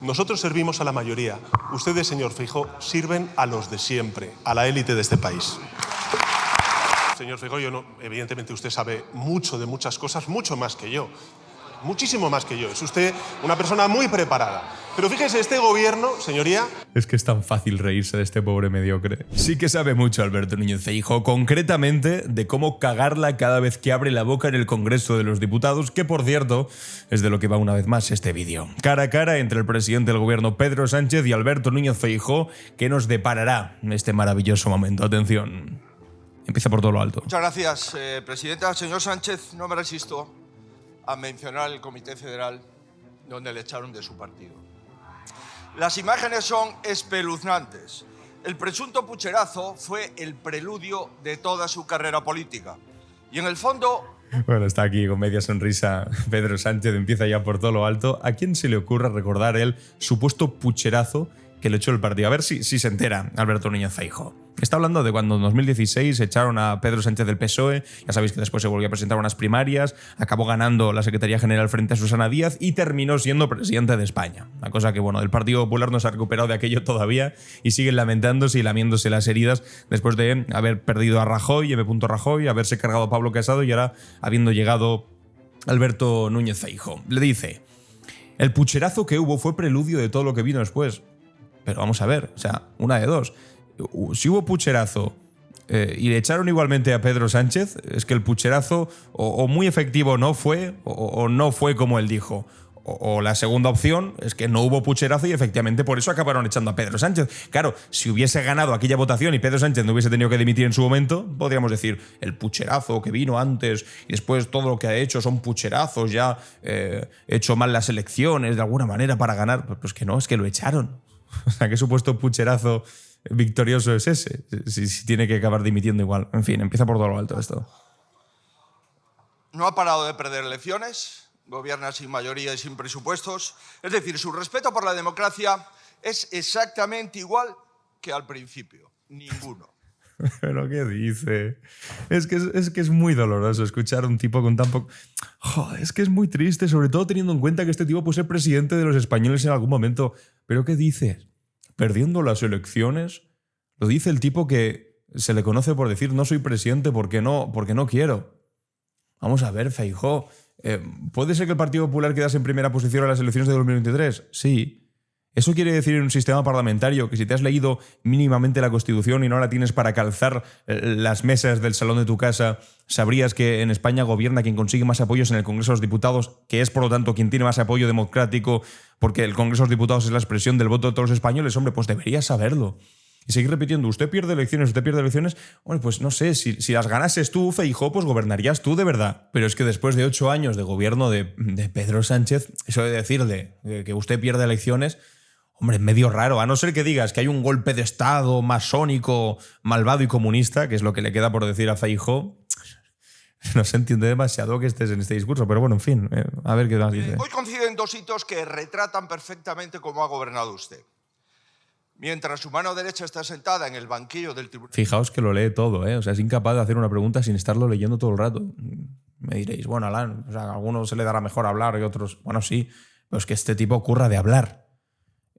Nosotros servimos a la mayoría. Ustedes, señor Feijóo, sirven a los de siempre, a la élite de este país. Señor Feijóo, evidentemente usted sabe mucho de muchas cosas, mucho más que yo. Muchísimo más que yo. Es usted una persona muy preparada. Pero fíjese, este gobierno, señoría... Es que es tan fácil reírse de este pobre mediocre. Sí que sabe mucho Alberto Núñez Feijóo, concretamente de cómo cagarla cada vez que abre la boca en el Congreso de los Diputados, que por cierto es de lo que va una vez más este vídeo. Cara a cara entre el presidente del gobierno Pedro Sánchez y Alberto Núñez Feijóo, que nos deparará en este maravilloso momento. Atención. Empieza por todo lo alto. Muchas gracias, presidenta. Señor Sánchez, no me resisto a mencionar el Comité Federal donde le echaron de su partido. Las imágenes son espeluznantes. El presunto pucherazo fue el preludio de toda su carrera política. Y en el fondo... Bueno, está aquí con media sonrisa Pedro Sánchez, empieza ya por todo lo alto. ¿A quién se le ocurre recordar el supuesto pucherazo que le echó el partido? A ver si se entera Alberto Núñez Feijóo. Está hablando de cuando en 2016 echaron a Pedro Sánchez del PSOE, ya sabéis que después se volvió a presentar unas primarias, acabó ganando la Secretaría General frente a Susana Díaz y terminó siendo presidente de España. Una cosa que, bueno, el Partido Popular no se ha recuperado de aquello todavía y siguen lamentándose y lamiéndose las heridas después de haber perdido a Rajoy, M. Rajoy, haberse cargado a Pablo Casado y ahora habiendo llegado Alberto Núñez Feijóo. Le dice, el pucherazo que hubo fue preludio de todo lo que vino después. Pero vamos a ver, o sea, una de dos. Si hubo pucherazo y le echaron igualmente a Pedro Sánchez, es que el pucherazo o muy efectivo no fue o no fue como él dijo. O la segunda opción es que no hubo pucherazo y efectivamente por eso acabaron echando a Pedro Sánchez. Claro, si hubiese ganado aquella votación y Pedro Sánchez no hubiese tenido que dimitir en su momento, podríamos decir, el pucherazo que vino antes y después todo lo que ha hecho son pucherazos, ya hecho mal las elecciones de alguna manera para ganar. Pues que no, es que lo echaron. O sea, ¿qué supuesto pucherazo victorioso es ese? Si tiene que acabar dimitiendo igual. En fin, empieza por todo lo alto esto. No ha parado de perder elecciones, gobierna sin mayoría y sin presupuestos. Es decir, su respeto por la democracia es exactamente igual que al principio. Ninguno. ¿Pero qué dice? Es que es muy doloroso escuchar a un tipo con tan poco... Joder, es que es muy triste, sobre todo teniendo en cuenta que este tipo puede ser presidente de los españoles en algún momento. ¿Pero qué dices? ¿Perdiendo las elecciones? Lo dice el tipo que se le conoce por decir no soy presidente porque no quiero. Vamos a ver, Feijóo. ¿Puede ser que el Partido Popular quedase en primera posición en las elecciones de 2023? Sí. ¿Eso quiere decir en un sistema parlamentario que si te has leído mínimamente la Constitución y no la tienes para calzar las mesas del salón de tu casa, sabrías que en España gobierna quien consigue más apoyos en el Congreso de los Diputados, que es por lo tanto quien tiene más apoyo democrático, porque el Congreso de los Diputados es la expresión del voto de todos los españoles? Hombre, pues deberías saberlo. Y seguir repitiendo, usted pierde elecciones, bueno, pues no sé, si las ganases tú, Feijóo, pues gobernarías tú de verdad. Pero es que después de 8 años de gobierno de Pedro Sánchez, eso de decirle que usted pierde elecciones... Hombre, es medio raro, a no ser que digas que hay un golpe de Estado masónico, malvado y comunista, que es lo que le queda por decir a Feijóo. No se entiende demasiado que estés en este discurso, pero bueno, en fin, a ver qué más dice. Hoy coinciden dos hitos que retratan perfectamente cómo ha gobernado usted. Mientras su mano derecha está sentada en el banquillo del tribunal... Fijaos que lo lee todo, ¿eh? O sea, es incapaz de hacer una pregunta sin estarlo leyendo todo el rato. Me diréis, bueno, Alan, o sea, a algunos se le dará mejor hablar y otros... Bueno, sí, pero es que este tipo curra de hablar.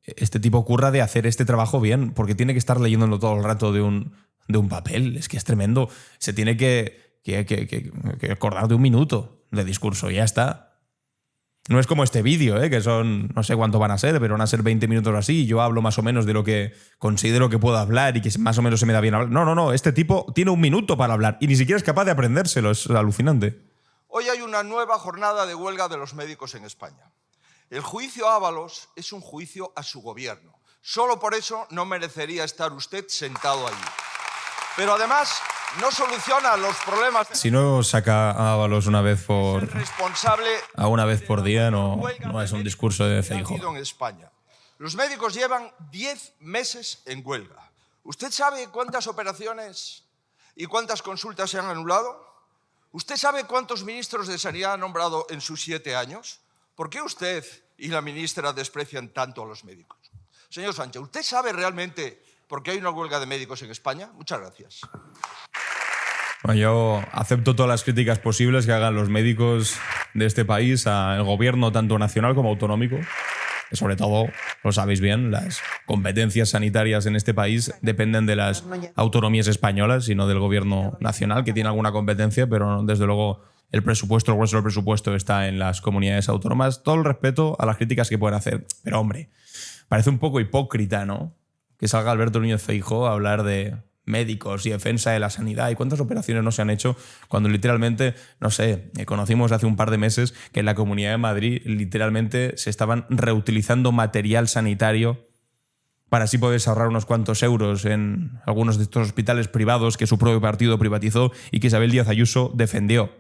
Este tipo curra de hacer este trabajo bien, porque tiene que estar leyéndolo todo el rato de un papel. Es que es tremendo. Se tiene que acordar de un minuto de discurso y ya está. No es como este vídeo, que son, no sé cuánto van a ser, pero van a ser 20 minutos así y yo hablo más o menos de lo que considero que puedo hablar y que más o menos se me da bien hablar. No, este tipo tiene un minuto para hablar y ni siquiera es capaz de aprendérselo. Es alucinante. Hoy hay una nueva jornada de huelga de los médicos en España. El juicio a Ábalos es un juicio a su gobierno. Solo por eso no merecería estar usted sentado allí. Pero además no soluciona los problemas... Si no saca a Ábalos una vez por... responsable a una vez por día no es un discurso de Feijóo. En España. Los médicos llevan 10 meses en huelga. ¿Usted sabe cuántas operaciones y cuántas consultas se han anulado? ¿Usted sabe cuántos ministros de Sanidad ha nombrado en sus 7 años? ¿Por qué usted y la ministra desprecian tanto a los médicos? Señor Sánchez, ¿usted sabe realmente por qué hay una huelga de médicos en España? Muchas gracias. Bueno, yo acepto todas las críticas posibles que hagan los médicos de este país al gobierno tanto nacional como autonómico. sobre todo, lo sabéis bien, las competencias sanitarias en este país dependen de las autonomías españolas y no del gobierno nacional, que tiene alguna competencia, pero desde luego el presupuesto, el grueso del presupuesto está en las comunidades autónomas. Todo el respeto a las críticas que pueden hacer. Pero hombre, parece un poco hipócrita, ¿no? Que salga Alberto Núñez Feijóo a hablar de médicos y defensa de la sanidad y cuántas operaciones no se han hecho cuando literalmente, no sé, conocimos hace un par de meses que en la Comunidad de Madrid literalmente se estaban reutilizando material sanitario para así poder ahorrar unos cuantos euros en algunos de estos hospitales privados que su propio partido privatizó y que Isabel Díaz Ayuso defendió.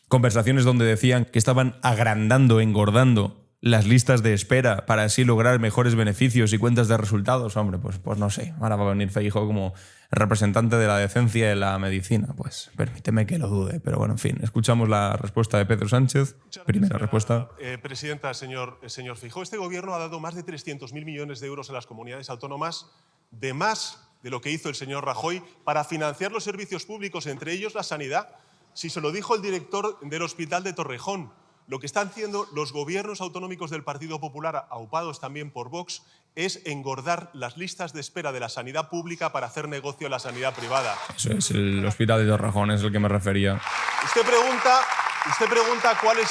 Conversaciones donde decían que estaban agrandando, engordando las listas de espera para así lograr mejores beneficios y cuentas de resultados. Hombre, pues no sé. Ahora va a venir Feijóo como representante de la decencia y la medicina. Pues permíteme que lo dude. Pero bueno, en fin, escuchamos la respuesta de Pedro Sánchez. Primera respuesta. Presidenta, señor Feijóo, este gobierno ha dado más de 300.000 millones de euros a las comunidades autónomas, de más de lo que hizo el señor Rajoy, para financiar los servicios públicos, entre ellos la sanidad. Si se lo dijo el director del Hospital de Torrejón. Lo que están haciendo los gobiernos autonómicos del Partido Popular, aupados también por Vox, es engordar las listas de espera de la sanidad pública para hacer negocio en la sanidad privada. Eso es, el Hospital de Torrejón es el que me refería. Usted pregunta cuáles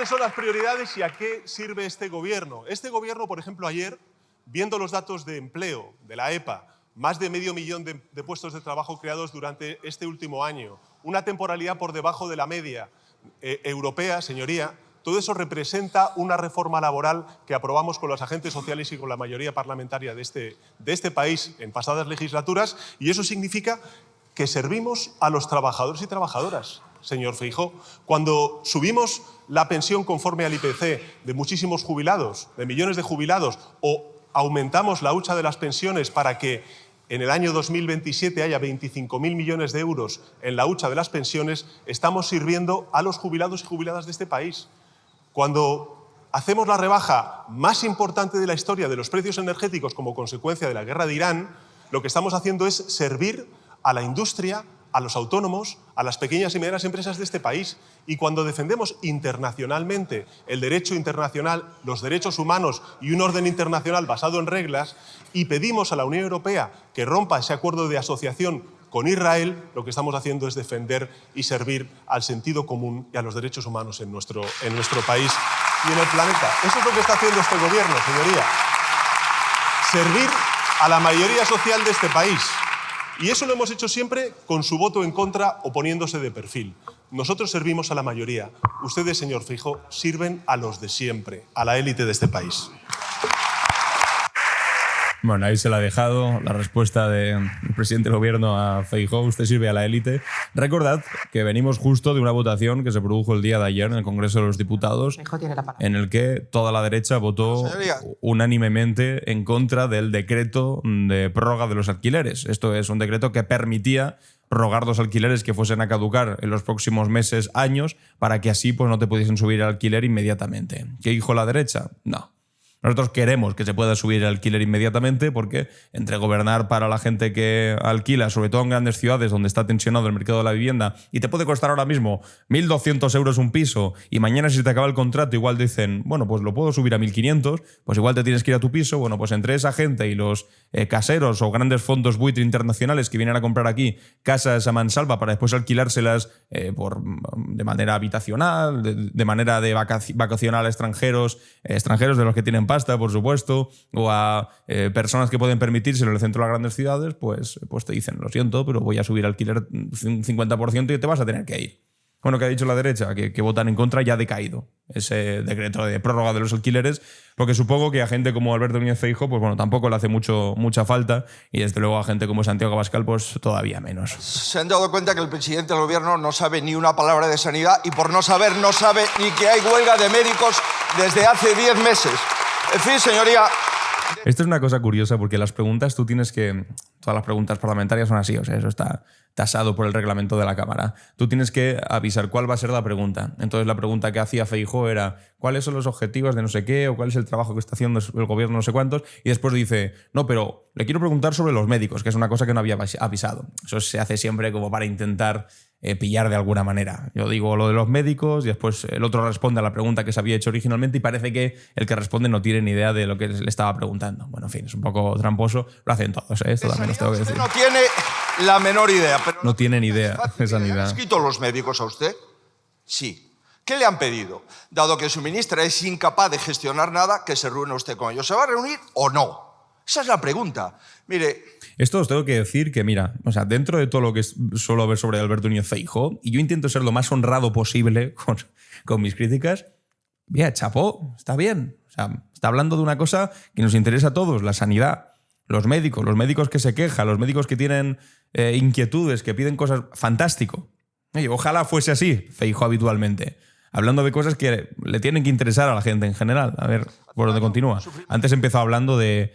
son las prioridades y a qué sirve este gobierno. Este gobierno, por ejemplo, ayer, viendo los datos de empleo de la EPA, más de 500.000 de puestos de trabajo creados durante este último año, una temporalidad por debajo de la media europea, señoría, todo eso representa una reforma laboral que aprobamos con los agentes sociales y con la mayoría parlamentaria de este país en pasadas legislaturas, y eso significa que servimos a los trabajadores y trabajadoras, señor Feijóo. Cuando subimos la pensión conforme al IPC de muchísimos jubilados, de millones de jubilados, o aumentamos la hucha de las pensiones para que en el año 2027 haya 25.000 millones de euros en la hucha de las pensiones, estamos sirviendo a los jubilados y jubiladas de este país. Cuando hacemos la rebaja más importante de la historia de los precios energéticos como consecuencia de la guerra de Irán, lo que estamos haciendo es servir a la industria, a los autónomos, a las pequeñas y medianas empresas de este país. Y cuando defendemos internacionalmente el derecho internacional, los derechos humanos y un orden internacional basado en reglas, y pedimos a la Unión Europea que rompa ese acuerdo de asociación con Israel, lo que estamos haciendo es defender y servir al sentido común y a los derechos humanos en nuestro país y en el planeta. Eso es lo que está haciendo este gobierno, señoría. Servir a la mayoría social de este país. Y eso lo hemos hecho siempre con su voto en contra o poniéndose de perfil. Nosotros servimos a la mayoría. Ustedes, señor Feijóo, sirven a los de siempre, a la élite de este país. Bueno, ahí se la ha dejado la respuesta del presidente del gobierno a Feijóo. Usted sirve a la élite. Recordad que venimos justo de una votación que se produjo el día de ayer en el Congreso de los Diputados, en el que toda la derecha votó unánimemente en contra del decreto de prórroga de los alquileres. Esto es un decreto que permitía prorrogar los alquileres que fuesen a caducar en los próximos meses, años, para que así pues, no te pudiesen subir el alquiler inmediatamente. ¿Qué dijo la derecha? No. Nosotros queremos que se pueda subir el alquiler inmediatamente porque entre gobernar para la gente que alquila, sobre todo en grandes ciudades donde está tensionado el mercado de la vivienda y te puede costar ahora mismo 1.200 euros un piso y mañana si te acaba el contrato igual dicen, bueno, pues lo puedo subir a 1.500, pues igual te tienes que ir a tu piso. Bueno, pues entre esa gente y los caseros o grandes fondos buitre internacionales que vienen a comprar aquí casas a mansalva para después alquilárselas de manera habitacional, de manera vacacional a extranjeros de los que tienen pasta, por supuesto, o a personas que pueden permitírselo en el centro de las grandes ciudades, pues te dicen, lo siento, pero voy a subir alquiler un 50% y te vas a tener que ir. Bueno, ¿qué ha dicho la derecha? Que votan en contra, ya ha decaído ese decreto de prórroga de los alquileres, porque supongo que a gente como Alberto Núñez Feijóo, pues bueno, tampoco le hace mucha falta, y desde luego a gente como Santiago Abascal, pues todavía menos. Se han dado cuenta que el presidente del gobierno no sabe ni una palabra de sanidad y por no saber no sabe ni que hay huelga de médicos desde hace 10 meses. En fin, señoría... Esto es una cosa curiosa porque las preguntas tú tienes que... Todas las preguntas parlamentarias son así, o sea, eso está tasado por el reglamento de la Cámara. Tú tienes que avisar cuál va a ser la pregunta. Entonces la pregunta que hacía Feijóo era ¿cuáles son los objetivos de no sé qué o cuál es el trabajo que está haciendo el gobierno no sé cuántos? Y después dice, no, pero le quiero preguntar sobre los médicos, que es una cosa que no había avisado. Eso se hace siempre como para intentar pillar de alguna manera. Yo digo lo de los médicos y después el otro responde a la pregunta que se había hecho originalmente y parece que el que responde no tiene ni idea de lo que le estaba preguntando. Bueno, en fin, es un poco tramposo. Lo hacen todos, ¿eh? Esto también os tengo que decir. Usted no tiene la menor idea. Pero No tienen idea de sanidad. ¿Le han escrito los médicos a usted? Sí. ¿Qué le han pedido? Dado que su ministra es incapaz de gestionar nada, que se reúna usted con ellos. ¿Se va a reunir o no? Esa es la pregunta. Mire... Esto os tengo que decir que, mira, o sea, dentro de todo lo que suelo ver sobre Alberto Núñez Feijóo, y yo intento ser lo más honrado posible con mis críticas, mira, chapó, está bien. O sea, está hablando de una cosa que nos interesa a todos, la sanidad. Los médicos que se quejan, los médicos que tienen inquietudes, que piden cosas, fantástico. Oye, ojalá fuese así, Feijóo habitualmente. Hablando de cosas que le tienen que interesar a la gente en general. A ver, por dónde continúa. Antes empezó hablando del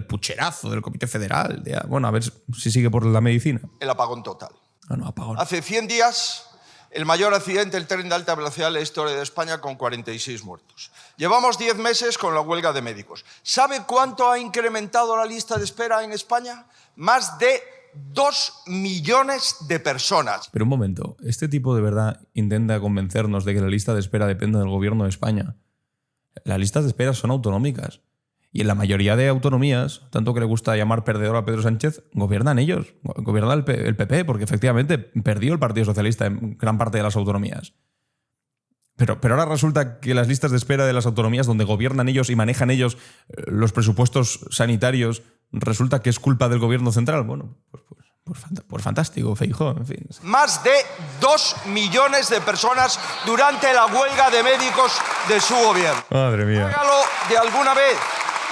pucherazo del Comité Federal. Bueno, a ver si sigue por la medicina. El apagón total. No, apagón. Hace 100 días, el mayor accidente del tren de alta velocidad de la historia de España con 46 muertos. Llevamos 10 meses con la huelga de médicos. ¿Sabe cuánto ha incrementado la lista de espera en España? Más de 2 millones de personas. Pero un momento, este tipo de verdad intenta convencernos de que la lista de espera depende del gobierno de España. Las listas de espera son autonómicas. Y en la mayoría de autonomías, tanto que le gusta llamar perdedor a Pedro Sánchez, gobiernan ellos, gobierna el PP, porque efectivamente perdió el Partido Socialista en gran parte de las autonomías. Pero ahora resulta que las listas de espera de las autonomías donde gobiernan ellos y manejan ellos los presupuestos sanitarios, resulta que es culpa del gobierno central. Bueno, pues fantástico, Feijóo, en fin. Más de 2 millones de personas durante la huelga de médicos de su gobierno. Madre mía. Hágalo de alguna vez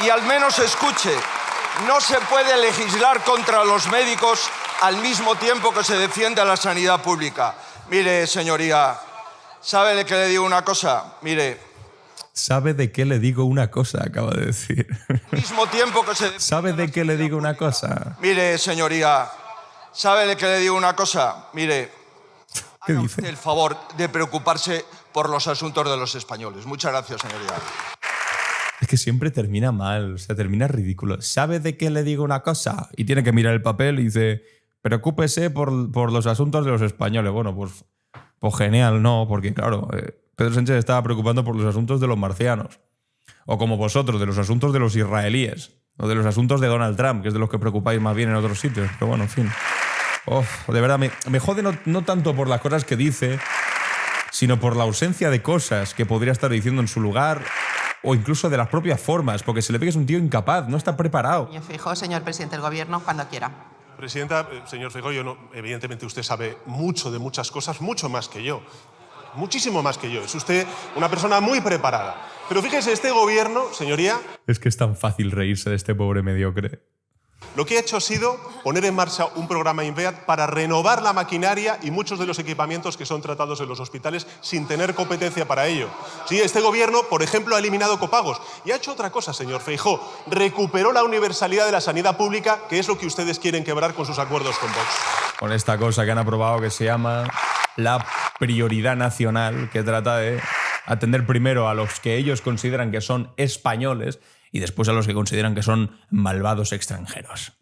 y al menos escuche. No se puede legislar contra los médicos al mismo tiempo que se defiende a la sanidad pública. Mire, señoría, ¿sabe de qué le digo una cosa? Mire... ¿Sabe de qué le digo una cosa? Acaba de decir. Al mismo tiempo que se... ¿Sabe de qué le digo una cosa? Mire, señoría, ¿sabe de qué le digo una cosa? Mire, ¿Qué haga dice? usted el favor de preocuparse por los asuntos de los españoles. Muchas gracias, señoría. Es que siempre termina mal, o sea, termina ridículo. ¿Sabe de qué le digo una cosa? Y tiene que mirar el papel y dice, preocúpese por los asuntos de los españoles. Bueno, pues genial, no, porque claro, Pedro Sánchez estaba preocupando por los asuntos de los marcianos. O como vosotros, de los asuntos de los israelíes. O de los asuntos de Donald Trump, que es de los que preocupáis más bien en otros sitios. Pero bueno, en fin. De verdad, me jode no tanto por las cosas que dice, sino por la ausencia de cosas que podría estar diciendo en su lugar, o incluso de las propias formas, porque se le ve que es un tío incapaz, no está preparado. Señor Feijóo, señor presidente del Gobierno, cuando quiera. Presidenta, señor Feijóo, evidentemente usted sabe mucho de muchas cosas, mucho más que yo. Muchísimo más que yo. Es usted una persona muy preparada. Pero fíjese, este gobierno, señoría... Es que es tan fácil reírse de este pobre mediocre. Lo que ha hecho ha sido poner en marcha un programa INVEAD para renovar la maquinaria y muchos de los equipamientos que son tratados en los hospitales sin tener competencia para ello. Sí, este gobierno, por ejemplo, ha eliminado copagos y ha hecho otra cosa, señor Feijóo. Recuperó la universalidad de la sanidad pública, que es lo que ustedes quieren quebrar con sus acuerdos con Vox. Con esta cosa que han aprobado que se llama la prioridad nacional, que trata de atender primero a los que ellos consideran que son españoles y después a los que consideran que son malvados extranjeros.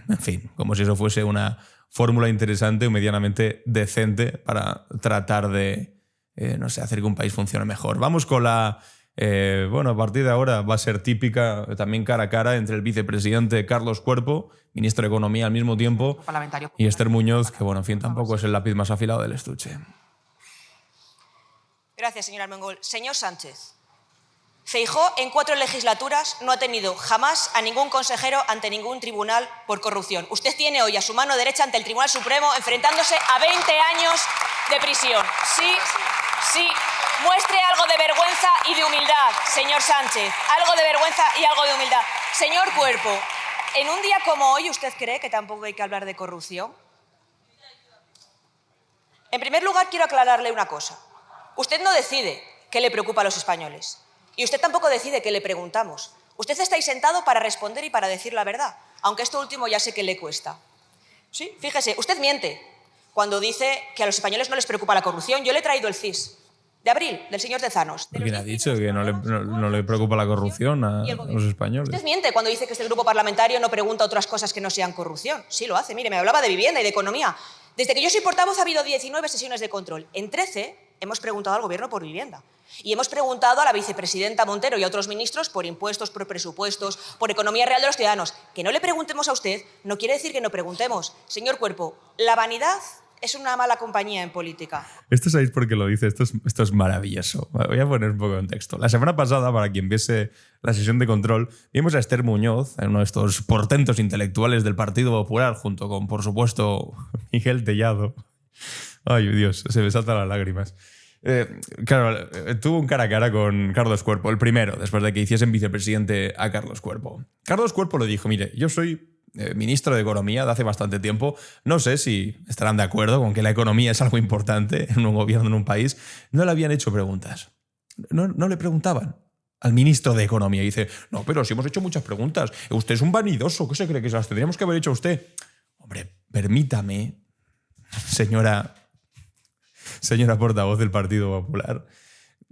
En fin, como si eso fuese una fórmula interesante o medianamente decente para tratar de, hacer que un país funcione mejor. Vamos con la... a partir de ahora va a ser típica, también cara a cara, entre el vicepresidente Carlos Cuerpo, ministro de Economía al mismo tiempo, y Esther Muñoz, que, en fin, tampoco es el lápiz más afilado del estuche. Gracias, señor Armengol. Señor Sánchez, Feijóo en 4 legislaturas no ha tenido jamás a ningún consejero ante ningún tribunal por corrupción. Usted tiene hoy a su mano derecha ante el Tribunal Supremo enfrentándose a 20 años de prisión. Sí, muestre algo de vergüenza y de humildad, señor Sánchez. Algo de vergüenza y algo de humildad. Señor Cuerpo, en un día como hoy, ¿usted cree que tampoco hay que hablar de corrupción? En primer lugar, quiero aclararle una cosa. Usted no decide qué le preocupa a los españoles. Y usted tampoco decide qué le preguntamos. Usted está ahí sentado para responder y para decir la verdad, aunque esto último ya sé que le cuesta. Sí, fíjese, usted miente cuando dice que a los españoles no les preocupa la corrupción. Yo le he traído el CIS. de abril, del señor Tezanos. ¿Quién ha dicho que no le preocupa la corrupción a los españoles? Usted miente cuando dice que este grupo parlamentario no pregunta otras cosas que no sean corrupción. Sí lo hace. Mire, me hablaba de vivienda y de economía. Desde que yo soy portavoz ha habido 19 sesiones de control. En 13 hemos preguntado al Gobierno por vivienda. Y hemos preguntado a la vicepresidenta Montero y a otros ministros por impuestos, por presupuestos, por economía real de los ciudadanos. Que no le preguntemos a usted no quiere decir que no preguntemos. Señor Cuerpo, la vanidad es una mala compañía en política. Esto sabéis por qué lo dice, esto es maravilloso. Voy a poner un poco de contexto. La semana pasada, para quien viese la sesión de control, vimos a Esther Muñoz, uno de estos portentos intelectuales del Partido Popular, junto con, por supuesto, Miguel Tellado. Ay, Dios, se me saltan las lágrimas. Claro, tuvo un cara a cara con Carlos Cuerpo, el primero, después de que hiciesen vicepresidente a Carlos Cuerpo. Carlos Cuerpo le dijo, mire, yo soy ministro de Economía de hace bastante tiempo. No sé si estarán de acuerdo con que la economía es algo importante en un gobierno, en un país. No le habían hecho preguntas. No le preguntaban al ministro de Economía. Y dice, no, pero sí hemos hecho muchas preguntas. Usted es un vanidoso. ¿Qué se cree que se las tendríamos que haber hecho a usted? Hombre, permítame, señora portavoz del Partido Popular,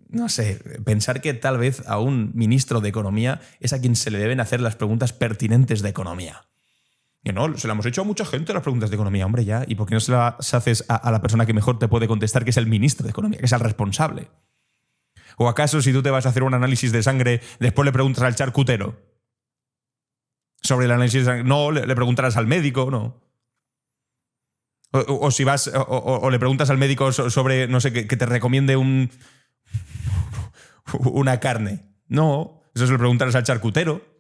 no sé, pensar que tal vez a un ministro de Economía es a quien se le deben hacer las preguntas pertinentes de economía. Que no, se la hemos hecho a mucha gente las preguntas de economía, hombre, ya. ¿Y por qué no se las haces a la persona que mejor te puede contestar, que es el ministro de Economía, que es el responsable? ¿O acaso si tú te vas a hacer un análisis de sangre, después le preguntas al charcutero sobre el análisis de sangre? No, le preguntarás al médico, no. O si vas, o le preguntas al médico sobre, no sé, que te recomiende una carne. No, eso se lo preguntarás al charcutero.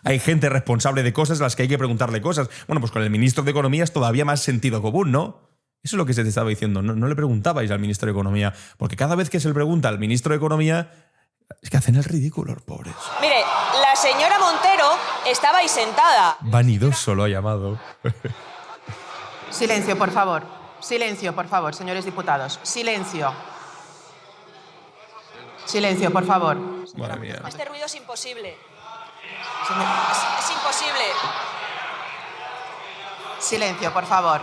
Hay gente responsable de cosas a las que hay que preguntarle cosas. Bueno, pues con el ministro de Economía es todavía más sentido común, ¿no? Eso es lo que se te estaba diciendo. No le preguntabais al ministro de Economía. Porque cada vez que se le pregunta al ministro de Economía, es que hacen el ridículo, los pobres. Mire, la señora Montero estaba ahí sentada. Vanidoso lo ha llamado. Silencio, por favor. Silencio, por favor, señores diputados. Silencio. Silencio, por favor. Madre mía. Este ruido es imposible. Señor- Es imposible. Silencio, por favor.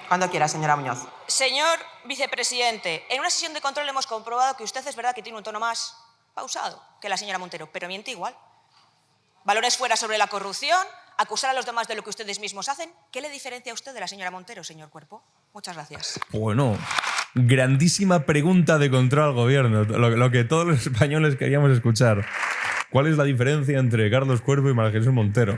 Cuando quiera, señora Muñoz. Señor vicepresidente, en una sesión de control hemos comprobado que usted es verdad que tiene un tono más pausado que la señora Montero, pero miente igual. Balones fuera sobre la corrupción, acusar a los demás de lo que ustedes mismos hacen. ¿Qué le diferencia a usted de la señora Montero, señor Cuerpo? Muchas gracias. Bueno, grandísima pregunta de control al gobierno. Lo que todos los españoles queríamos escuchar. ¿Cuál es la diferencia entre Carlos Cuerpo y María Jesús Montero?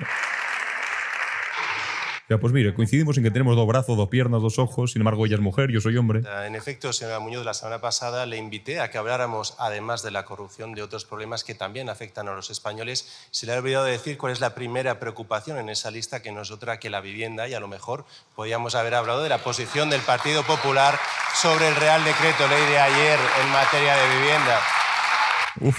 Ya, pues mire, coincidimos en que tenemos 2 brazos, 2 piernas, 2 ojos. Sin embargo, ella es mujer, yo soy hombre. En efecto, señora Muñoz, la semana pasada le invité a que habláramos, además de la corrupción, de otros problemas que también afectan a los españoles. Se le ha olvidado decir cuál es la primera preocupación en esa lista, que no es otra que la vivienda, y a lo mejor podíamos haber hablado de la posición del Partido Popular sobre el Real Decreto Ley de ayer en materia de vivienda. Uf,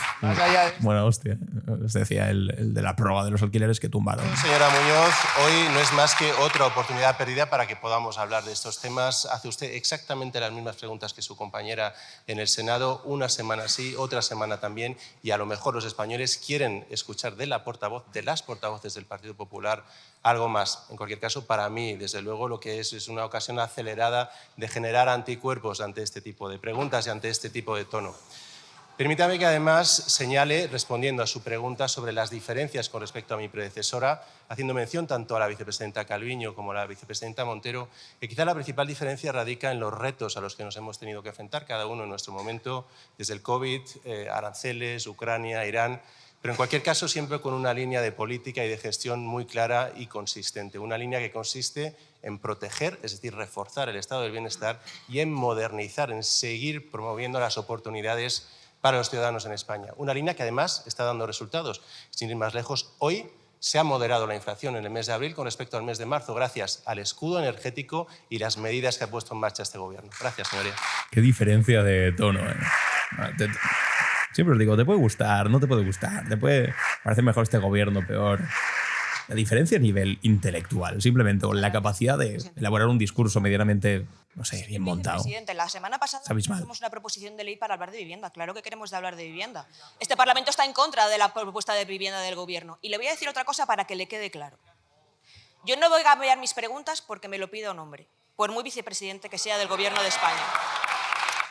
buena hostia. Les decía el de la prórroga de los alquileres que tumbaron. Señora Muñoz, hoy no es más que otra oportunidad perdida para que podamos hablar de estos temas. Hace usted exactamente las mismas preguntas que su compañera en el Senado, una semana sí, otra semana también, y a lo mejor los españoles quieren escuchar de la portavoz, de las portavoces del Partido Popular, algo más. En cualquier caso, para mí, desde luego, lo que es una ocasión acelerada de generar anticuerpos ante este tipo de preguntas y ante este tipo de tono. Permítame que además señale, respondiendo a su pregunta sobre las diferencias con respecto a mi predecesora, haciendo mención tanto a la vicepresidenta Calviño como a la vicepresidenta Montero, que quizá la principal diferencia radica en los retos a los que nos hemos tenido que enfrentar, cada uno en nuestro momento, desde el COVID, aranceles, Ucrania, Irán, pero en cualquier caso siempre con una línea de política y de gestión muy clara y consistente, una línea que consiste en proteger, es decir, reforzar el estado del bienestar, y en modernizar, en seguir promoviendo las oportunidades para los ciudadanos en España. Una línea que además está dando resultados. Sin ir más lejos, hoy se ha moderado la inflación en el mes de abril con respecto al mes de marzo, gracias al escudo energético y las medidas que ha puesto en marcha este gobierno. Gracias, señoría. Qué diferencia de tono, ¿eh? Siempre os digo, te puede gustar, no te puede gustar, te puede parecer mejor este gobierno, peor. La diferencia a nivel intelectual, simplemente con la capacidad de elaborar un discurso medianamente, no sé, bien montado. Presidente, la semana pasada Abismal. hicimos una proposición de ley para hablar de vivienda. Claro que queremos hablar de vivienda. Este Parlamento está en contra de la propuesta de vivienda del Gobierno. Y le voy a decir otra cosa para que le quede claro. Yo no voy a cambiar mis preguntas porque me lo pida un hombre, por muy vicepresidente que sea del Gobierno de España.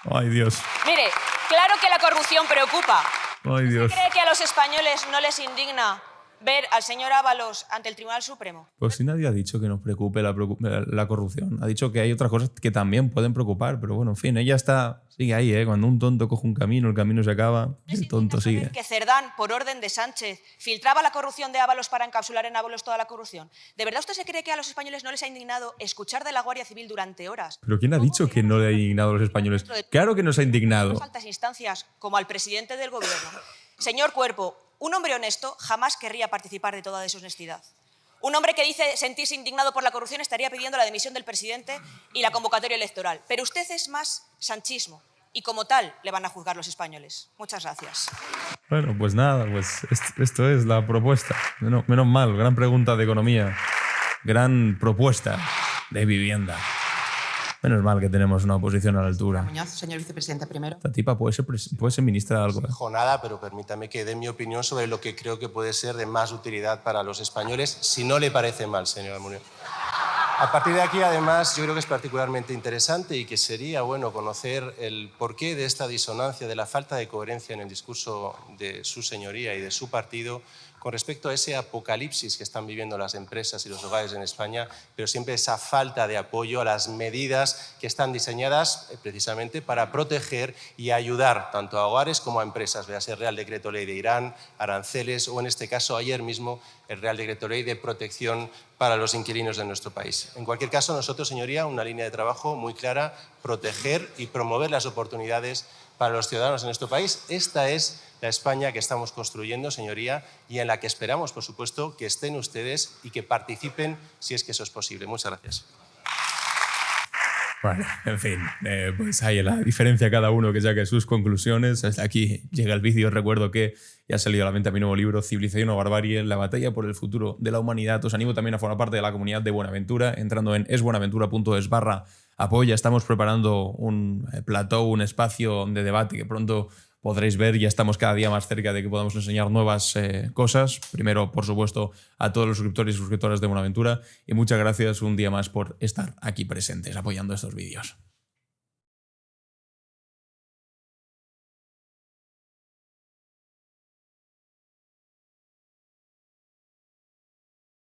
Ay, Dios. Mire, claro que la corrupción preocupa. Ay, Dios. ¿Cree que a los españoles no les indigna ver al señor Ábalos ante el Tribunal Supremo? Pues si nadie ha dicho que nos preocupe la corrupción. Ha dicho que hay otras cosas que también pueden preocupar, pero bueno, en fin, ella sigue ahí, ¿eh? Cuando un tonto coge un camino, el camino se acaba, el tonto sigue. Que Cerdán, por orden de Sánchez, filtraba la corrupción de Ábalos para encapsular en Ábalos toda la corrupción. ¿De verdad usted se cree que a los españoles no les ha indignado escuchar de la Guardia Civil durante horas? ¿Pero quién ha dicho que no le ha indignado a los españoles? Claro que nos ha indignado. Altas instancias, como al presidente del gobierno. Señor Cuerpo, un hombre honesto jamás querría participar de toda deshonestidad. Un hombre que dice sentirse indignado por la corrupción estaría pidiendo la dimisión del presidente y la convocatoria electoral. Pero usted es más sanchismo y como tal le van a juzgar los españoles. Muchas gracias. Bueno, pues nada, pues esto es la propuesta. Menos mal, gran pregunta de economía, gran propuesta de vivienda. Menos mal que tenemos una oposición a la altura. Muñoz, señor vicepresidente, primero. Esta tipa puede ser ministra de algo. No dijo nada, pero permítame que dé mi opinión sobre lo que creo que puede ser de más utilidad para los españoles, si no le parece mal, señora Muñoz. A partir de aquí, además, yo creo que es particularmente interesante y que sería bueno conocer el porqué de esta disonancia, de la falta de coherencia en el discurso de su señoría y de su partido con respecto a ese apocalipsis que están viviendo las empresas y los hogares en España, pero siempre esa falta de apoyo a las medidas que están diseñadas precisamente para proteger y ayudar tanto a hogares como a empresas. Véase el Real Decreto Ley de Irán, aranceles o en este caso ayer mismo el Real Decreto Ley de protección para los inquilinos de nuestro país. En cualquier caso, nosotros, señoría, una línea de trabajo muy clara, proteger y promover las oportunidades para los ciudadanos en nuestro país. Esta es la España que estamos construyendo, señoría, y en la que esperamos, por supuesto, que estén ustedes y que participen si es que eso es posible. Muchas gracias. Bueno, en fin, pues hay la diferencia cada uno que saque sus conclusiones. Hasta aquí llega el vídeo. Recuerdo que ya ha salido a la venta mi nuevo libro, Civilización o Barbarie, la batalla por el futuro de la humanidad. Os animo también a formar parte de la comunidad de Buenaventura, entrando en esbuenaventura.es/apoya. Estamos preparando un plató, un espacio de debate que pronto podréis ver. Ya estamos cada día más cerca de que podamos enseñar nuevas cosas. Primero, por supuesto, a todos los suscriptores y suscriptoras de Buenaventura. Y muchas gracias un día más por estar aquí presentes apoyando estos vídeos.